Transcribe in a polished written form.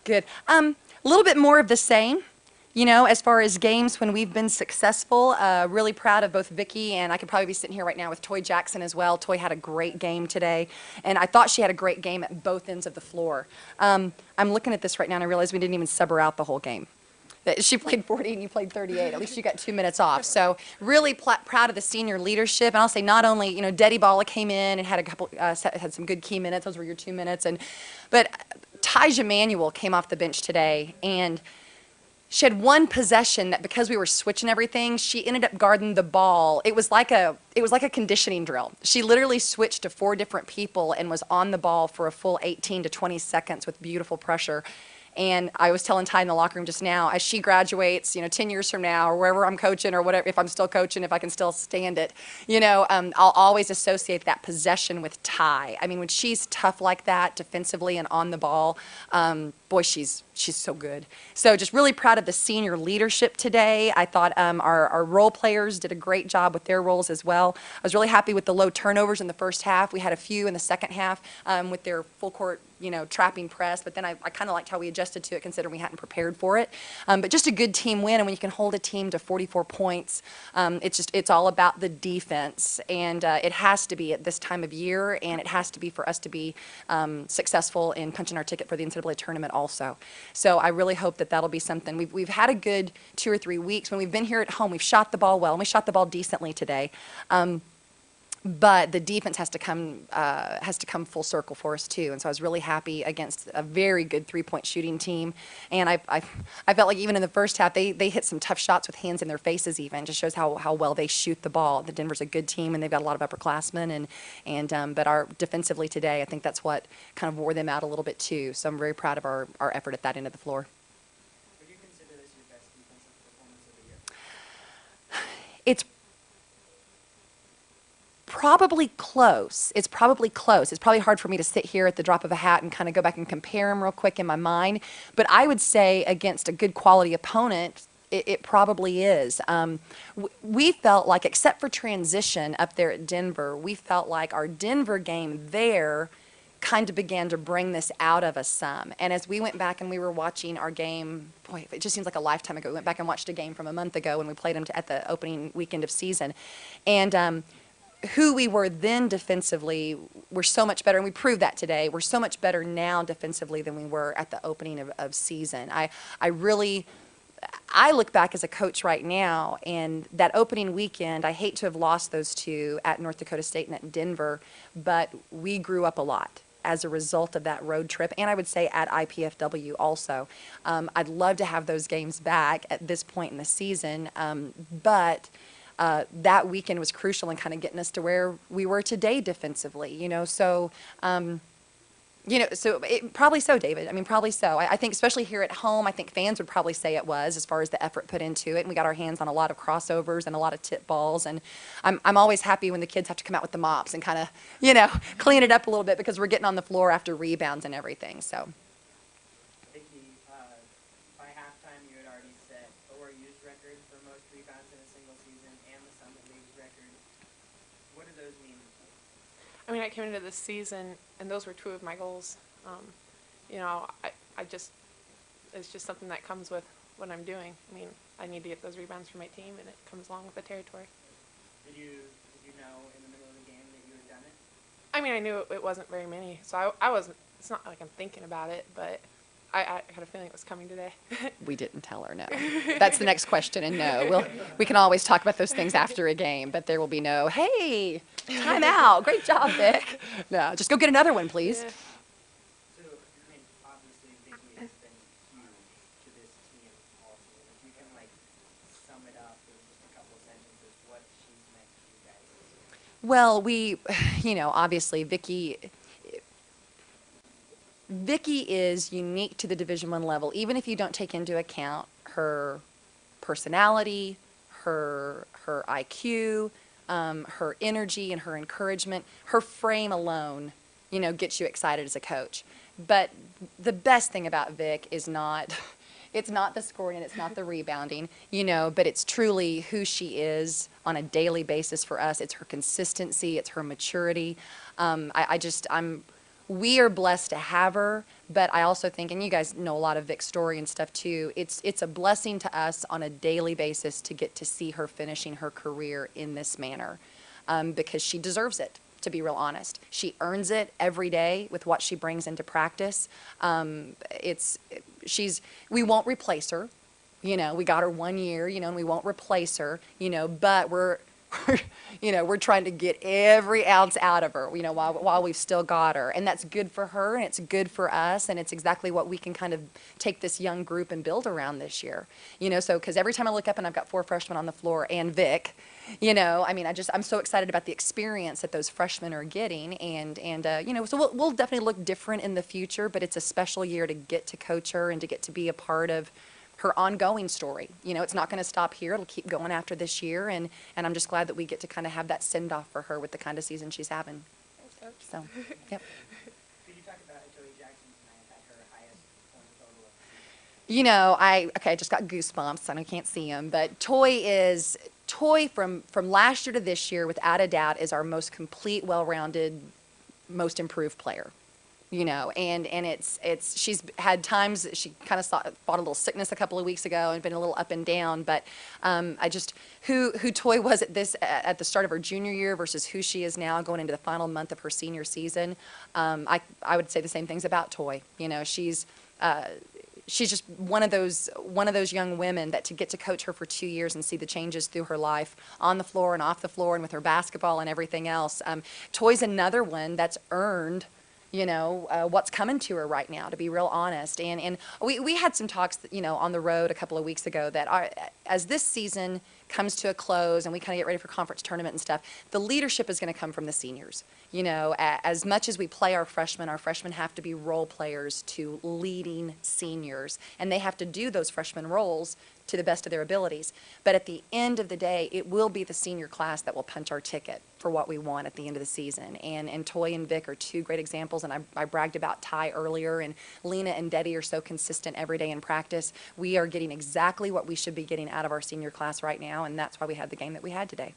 Good. A little bit more of the same. You know, as far as games when we've been successful, really proud of both Vicky, and I could probably be sitting here right now with Toy Jackson as well. Toy had a great game today, and I thought she had a great game at both ends of the floor. I'm looking at this right now, and I realize we didn't even sub her out the whole game. She played 40 and you played 38. At least you got 2 minutes off. So really proud of the senior leadership. And I'll say not only, you know, Deddy Balla came in and had a couple, had some good key minutes. Those were your 2 minutes. But Tyja Manuel came off the bench today, and she had one possession that because we were switching everything, she ended up guarding the ball. It was like a conditioning drill. She literally switched to 4 different people and was on the ball for a full 18 to 20 seconds with beautiful pressure. And I was telling Ty in the locker room just now, as she graduates, you know, 10 years from now, or wherever I'm coaching, or whatever, if I'm still coaching, if I can still stand it, you know, I'll always associate that possession with Ty. I mean, when she's tough like that, defensively and on the ball, boy, she's so good. So just really proud of the senior leadership today. I thought our role players did a great job with their roles as well. I was really happy with the low turnovers in the first half. We had a few in the second half with their full court, you know, trapping press, but then I kind of liked how we adjusted to it considering we hadn't prepared for it. But just a good team win, and when you can hold a team to 44 points, it's all about the defense, and it has to be at this time of year, and it has to be for us to be successful in punching our ticket for the NCAA tournament also. So I really hope that that'll be something. We've had a good 2 or 3 weeks. When we've been here at home, we've shot the ball well, and we shot the ball decently today. But the defense has to come full circle for us too. And so I was really happy against a very good 3-point shooting team. And I felt like even in the first half, they hit some tough shots with hands in their faces even. Just shows how well they shoot the ball. The Denver's a good team, and they've got a lot of upperclassmen. But our defensively today, I think that's what kind of wore them out a little bit too. So I'm very proud of our effort at that end of the floor. Would you consider this your best defensive performance of the year? It's probably close. It's probably close. It's probably hard for me to sit here at the drop of a hat and kind of go back and compare them real quick in my mind. But I would say against a good quality opponent, it probably is. We felt like, except for transition up there at Denver, we felt like our Denver game there kind of began to bring this out of us some. And as we went back and we were watching our game, boy, it just seems like a lifetime ago. We went back and watched a game from a month ago when we played them at the opening weekend of season. And who we were then defensively, we're so much better, and we proved that today. We're so much better now defensively than we were at the opening of season. I look back as a coach right now, and that opening weekend, I hate to have lost those two at North Dakota State and at Denver, but we grew up a lot as a result of that road trip, and I would say at IPFW also. I'd love to have those games back at this point in the season, but that weekend was crucial in kind of getting us to where we were today defensively, you know. So, probably so, David. I mean, probably so. I think especially here at home, I think fans would probably say it was, as far as the effort put into it. And we got our hands on a lot of crossovers and a lot of tip balls. And I'm always happy when the kids have to come out with the mops and kind of, you know, clean it up a little bit because we're getting on the floor after rebounds and everything. So. By halftime, you had already set ORU's record for most rebounds in a single season and the Summit League's record. What do those mean? I mean, I came into this season, and those were 2 of my goals. You know, it's just something that comes with what I'm doing. I mean, I need to get those rebounds for my team, and it comes along with the territory. Did you know in the middle of the game that you had done it? I mean, I knew it wasn't very many, so I wasn't. It's not like I'm thinking about it, but I had a feeling it was coming today. We didn't tell her, no. That's the next question, and no. We can always talk about those things after a game, but there will be no, hey, time out, great job, Vic. No, just go get another one, please. Yeah. So, I mean, obviously, Vicky has been huge to this team also. If you can, like, sum it up in just a couple of sentences, what she's meant to you guys. Well, obviously, Vicky is unique to the Division I level, even if you don't take into account her personality, her IQ, her energy and her encouragement. Her frame alone, gets you excited as a coach. But the best thing about Vic is it's not the scoring and it's not the rebounding, but it's truly who she is on a daily basis for us. It's her consistency, it's her maturity. I'm we are blessed to have her, but I also think, and you guys know a lot of Vic's story and stuff too, it's a blessing to us on a daily basis to get to see her finishing her career in this manner, because she deserves it, to be real honest. She earns it every day with what she brings into practice. We won't replace her. You know, we got her 1 year, you know, and we won't replace her, you know, but we're we're trying to get every ounce out of her, you know, while we've still got her. And that's good for her, and it's good for us, and it's exactly what we can kind of take this young group and build around this year. You know, so because every time I look up and I've got 4 freshmen on the floor and Vic, you know, I mean, I'm so excited about the experience that those freshmen are getting, and you know, so we'll definitely look different in the future, but it's a special year to get to coach her and to get to be a part of her ongoing story. You know, it's not going to stop here. It'll keep going after this year, and I'm just glad that we get to kind of have that send-off for her with the kind of season she's having. So, yep. Could you talk about Joey Jackson tonight at her highest point total of the season? You know, I just got goosebumps. I know you can't see them, but Toy from last year to this year, without a doubt, is our most complete, well-rounded, most improved player. You know, and she's had times that she kind of fought a little sickness a couple of weeks ago and been a little up and down, but who Toy was at the start of her junior year versus who she is now going into the final month of her senior season, I would say the same things about Toy. You know, she's just one of those young women that to get to coach her for 2 years and see the changes through her life on the floor and off the floor and with her basketball and everything else. Toy's another one that's earned, you know, what's coming to her right now, to be real honest. And we had some talks, you know, on the road a couple of weeks ago that as this season comes to a close and we kind of get ready for conference tournament and stuff, the leadership is going to come from the seniors. You know, as much as we play our freshmen have to be role players to leading seniors, and they have to do those freshman roles to the best of their abilities. But at the end of the day, it will be the senior class that will punch our ticket for what we want at the end of the season. And Toy and Vic are 2 great examples, and I bragged about Ty earlier, and Lena and Deddy are so consistent every day in practice. We are getting exactly what we should be getting out of our senior class right now, and that's why we had the game that we had today.